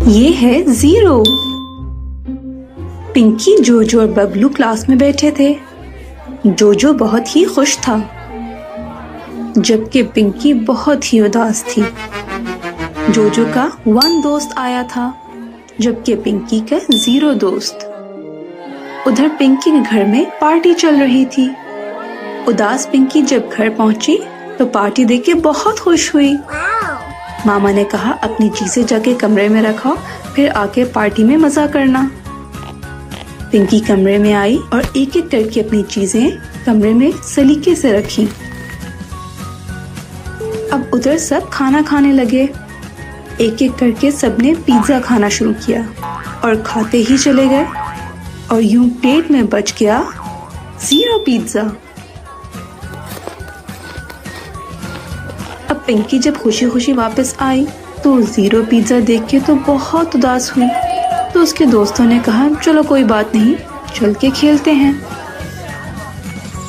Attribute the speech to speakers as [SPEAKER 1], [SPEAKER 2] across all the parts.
[SPEAKER 1] ये है जीरो। पिंकी, जोजो और बबलू क्लास में बैठे थे। जोजो बहुत ही खुश था, जबकि पिंकी बहुत ही उदास थी। जोजो का 1 दोस्त आया था, जबकि पिंकी का 0 दोस्त। उधर पिंकी के घर में पार्टी चल रही थी। उदास पिंकी जब घर पहुंची तो पार्टी देख के बहुत खुश हुई। मामा ने कहा अपनी चीजें जाके कमरे में रखो, फिर आके पार्टी में मजा करना। पिंकी कमरे में आई और एक एक करके अपनी चीजें कमरे में सलीके से रखी। अब उधर सब खाना खाने लगे। एक एक करके सबने पिज्जा खाना शुरू किया और खाते ही चले गए और यूं पेट में बच गया 0 पिज्जा। अब पिंकी जब खुशी खुशी वापस आई तो 0 पिज्जा देख के तो बहुत उदास हुई। तो उसके दोस्तों ने कहा चलो कोई बात नहीं, चल के खेलते हैं।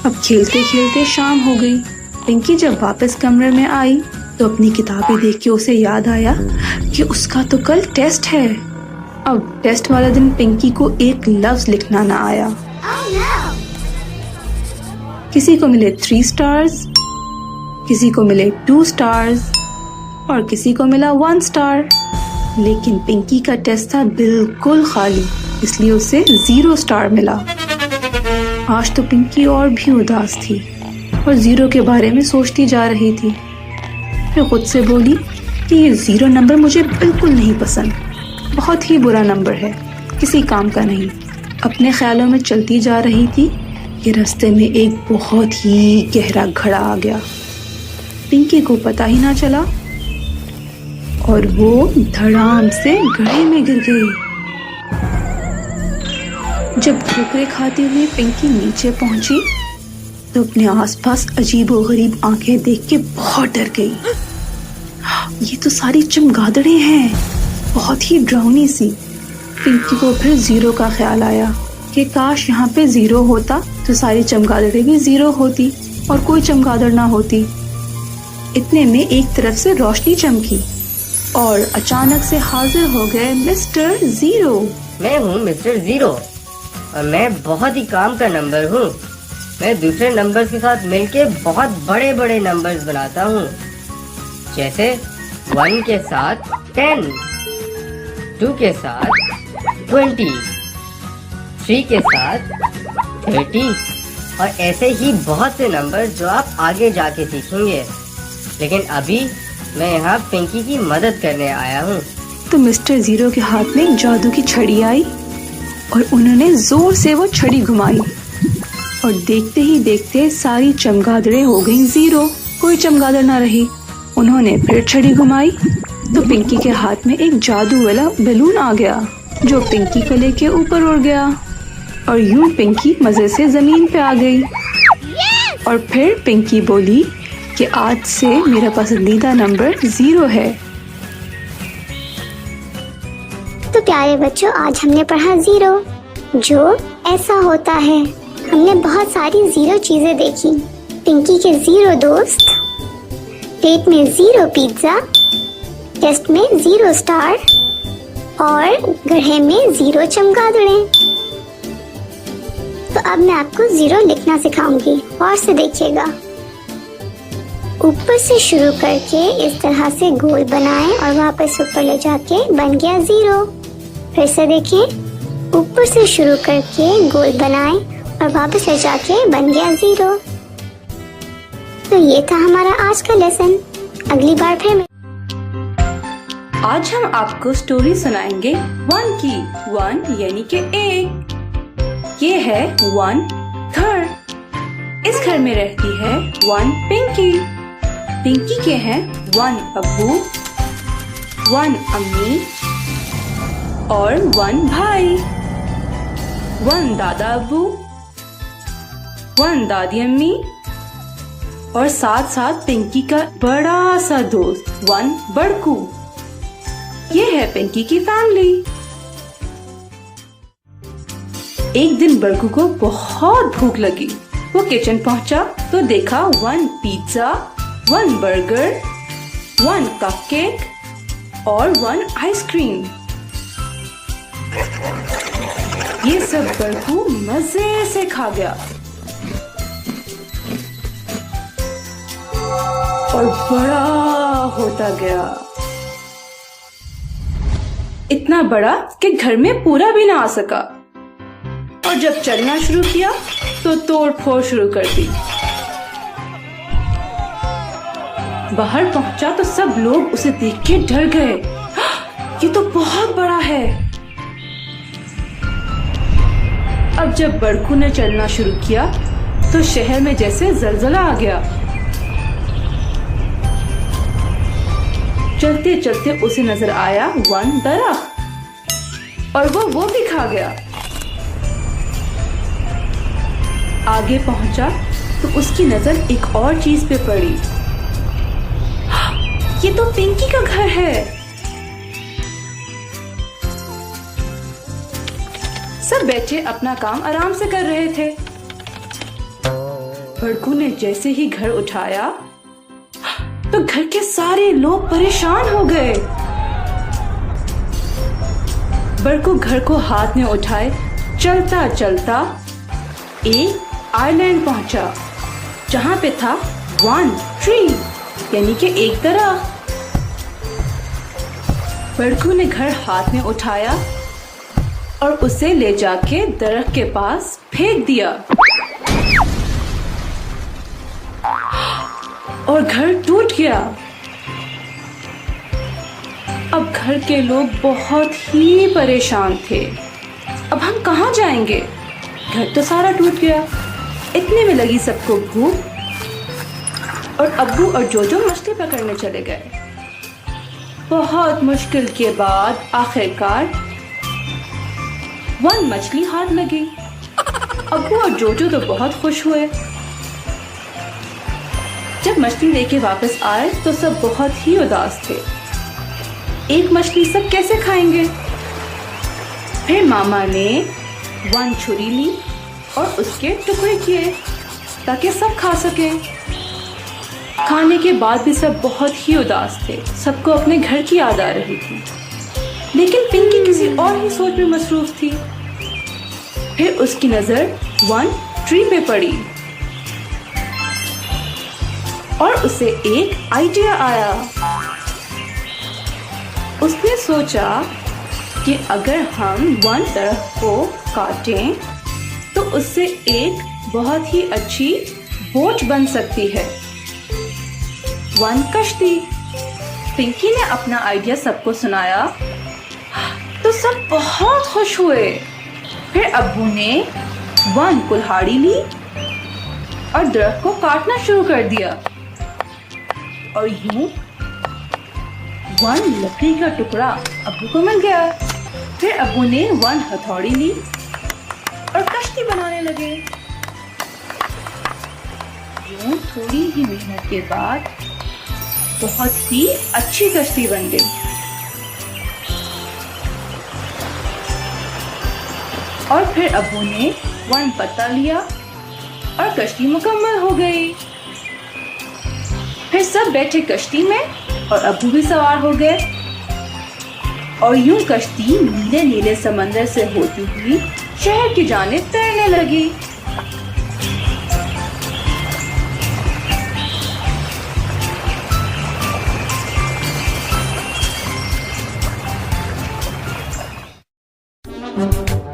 [SPEAKER 1] अब खेलते खेलते शाम हो गई। पिंकी जब वापस कमरे में आई तो अपनी किताबें देख के उसे याद आया कि उसका तो कल टेस्ट है। अब टेस्ट वाले दिन पिंकी को एक लफ्ज लिखना ना आया। किसी को मिले 3 स्टार्स, किसी को मिले 2 स्टार्स और किसी को मिला 1 स्टार। लेकिन पिंकी का टेस्ट था बिल्कुल खाली, इसलिए उसे 0 स्टार मिला। आज तो पिंकी और भी उदास थी और 0 के बारे में सोचती जा रही थी। फिर खुद से बोली कि ये 0 नंबर मुझे बिल्कुल नहीं पसंद, बहुत ही बुरा नंबर है, किसी काम का नहीं। अपने ख्यालों में चलती जा रही थी कि रास्ते में एक बहुत ही गहरा घड़ा आ गया। पिंकी को पता ही ना चला और वो धड़ाम से गड्ढे में गिर गई। जब ठोकरें खाती हुई पिंकी नीचे पहुंची तो अपने आसपास अजीबोगरीब आंखें देख के बहुत डर गई। ये तो सारी चमगादड़ें हैं, बहुत ही डरावनी सी। पिंकी को फिर 0 का ख्याल आया कि काश यहाँ पे 0 होता तो सारी चमगादड़ें भी 0 होती और कोई चमगादड़ ना होती। इतने में एक तरफ से रोशनी चमकी और अचानक से हाजिर हो गए मिस्टर 0।
[SPEAKER 2] मैं हूँ मिस्टर 0 और मैं बहुत ही काम का नंबर हूँ। मैं दूसरे नंबर के साथ मिलके बहुत बड़े बड़े नंबर्स बनाता हूँ, जैसे 1 के साथ 10, 2 के साथ 20, 3 के साथ 30 और ऐसे ही बहुत से नंबर जो आप आगे जाके सीखेंगे। लेकिन अभी मैं यहाँ पिंकी की मदद करने आया हूँ।
[SPEAKER 1] तो मिस्टर 0 के हाथ में जादू की छड़ी आई और उन्होंने जोर से वो छड़ी घुमाई और देखते ही देखते सारी चमगादड़ें हो गईं 0, कोई चमगादड़ ना रही। उन्होंने फिर छड़ी घुमाई तो पिंकी के हाथ में एक जादू वाला बैलून आ गया जो पिंकी को लेके ऊपर उड़ गया और यूं पिंकी मजे से जमीन पे आ गई। और फिर पिंकी बोली कि आज से मेरा पसंदीदा नंबर 0 है।
[SPEAKER 3] तो प्यारे बच्चों, आज हमने पढ़ा 0, जो ऐसा होता है। हमने बहुत सारी 0 चीजें देखी। पिंकी के 0 दोस्त, प्लेट में 0 पिज्जा, टेस्ट में 0 स्टार और गड्ढे में 0 चमगादड़ें। तो अब मैं आपको 0 लिखना सिखाऊंगी, और से देखिएगा। ऊपर से शुरू करके इस तरह से गोल बनाएं और वापस ऊपर ले जाके बन गया 0। फिर से देखें, ऊपर से शुरू करके गोल बनाएं और वापस ले जाके बन गया 0। तो ये था हमारा आज का लेसन। अगली बार फिर
[SPEAKER 1] आज हम आपको स्टोरी सुनाएंगे 1 की। 1 यानी कि 1। ये है 1 घर। इस घर में रहती है 1 पिंकी। पिंकी के हैं 1 अब्बू, 1 अम्मी और 1 भाई, 1 दादा अब्बू, 1 दादी अम्मी और साथ साथ पिंकी का बड़ा सा दोस्त 1 बड़कू। ये है पिंकी की फैमिली। एक दिन बड़कू को बहुत भूख लगी। वो किचन पहुंचा तो देखा 1 पिज्जा, 1 बर्गर, 1 कपकेक और 1 आइसक्रीम। ये सब बड़कू मजे से खा गया और बड़ा होता गया, इतना बड़ा कि घर में पूरा भी ना आ सका। और जब चलना शुरू किया तो तोड़ फोड़ शुरू कर दी। बाहर पहुंचा तो सब लोग उसे देख के डर गए। ये तो बहुत बड़ा है। अब जब बड़कू ने चलना शुरू किया तो शहर में जैसे जलजला आ गया। चलते चलते उसे नजर आया वन दरख्त और वो भी खा गया। आगे पहुंचा तो उसकी नजर एक और चीज पे पड़ी। ये तो पिंकी का घर है। सब बैठे अपना काम आराम से कर रहे थे। बड़कू ने जैसे ही घर उठाया तो घर के सारे लोग परेशान हो गए। बड़कू घर को हाथ में उठाए चलता चलता एक आइलैंड पहुंचा जहां पे था वन ट्री, यानी कि एक दरख्त। बड़कू ने घर हाथ में उठाया और उसे ले जाके दरख्त के पास फेंक दिया और घर टूट गया। अब घर के लोग बहुत ही परेशान थे। अब हम कहाँ जाएंगे? घर तो सारा टूट गया। इतने में लगी सबको भूख और अब्बू और जोजो मछली पकड़ने चले गए। बहुत मुश्किल के बाद आखिरकार वन मछली हाथ लगी। अब्बू और जोजो तो बहुत खुश हुए। जब मछली लेके वापस आए तो सब बहुत ही उदास थे। एक मछली सब कैसे खाएंगे? फिर मामा ने वन छुरी ली और उसके टुकड़े किए ताकि सब खा सके। खाने के बाद भी सब बहुत ही उदास थे। सबको अपने घर की याद आ रही थी, लेकिन पिंकी किसी और ही सोच में मसरूफ थी। फिर उसकी नजर वन ट्री पे पड़ी और उसे एक आइडिया आया। उसने सोचा कि अगर हम वन दरख्त को काटें तो उससे एक बहुत ही अच्छी बोट बन सकती है, वन कश्ती। पिंकी ने अपना आइडिया सबको सुनाया तो सब बहुत खुश हुए। फिर अब्बू ने वन कुल्हाड़ी ली और दरख्त को काटना शुरू कर दिया और यूं वन लकड़ी का टुकड़ा अब्बू को मिल गया। फिर अब्बू ने वन हथौड़ी ली और कश्ती बनाने लगे। यूं थोड़ी ही मेहनत के बाद बहुत ही अच्छी कश्ती बन गई और फिर अब्बू ने वन पत्ता लिया और कश्ती मुकम्मल हो गई। फिर सब बैठे कश्ती में और अब्बू भी सवार हो गए और यूं कश्ती नीले नीले समंदर से होती हुई शहर की जानिब तैरने लगी।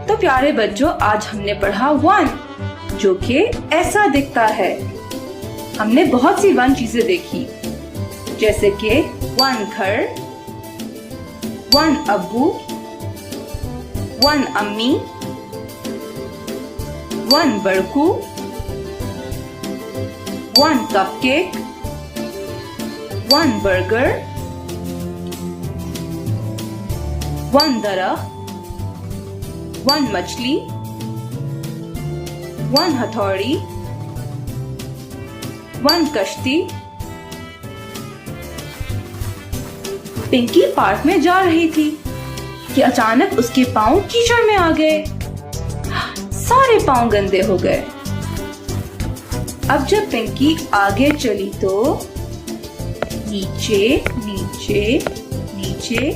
[SPEAKER 1] तो प्यारे बच्चों, आज हमने पढ़ा वन, जो कि ऐसा दिखता है। हमने बहुत सी वन चीजें देखी, जैसे कि वन घर, वन अब्बू, वन अम्मी, वन बड़कू, one cupcake, one burger, one दरख्त, वन मछली, वन हथौड़ी, वन कश्ती। पिंकी पार्क में जा रही थी कि अचानक उसके पांव कीचड़ में आ गए। सारे पांव गंदे हो गए। अब जब पिंकी आगे चली तो नीचे नीचे नीचे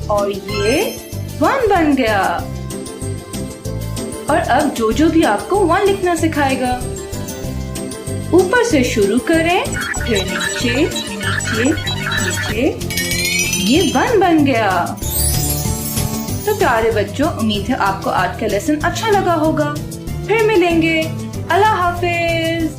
[SPEAKER 1] और ये 1 बन गया। और अब जोजो भी आपको 1 लिखना सिखाएगा। ऊपर से शुरू करें, फिर नीचे नीचे नीचे, ये 1 बन गया। तो प्यारे बच्चों, उम्मीद है आपको आज का लेसन अच्छा लगा होगा। फिर मिलेंगे। अल्लाह हाफिज।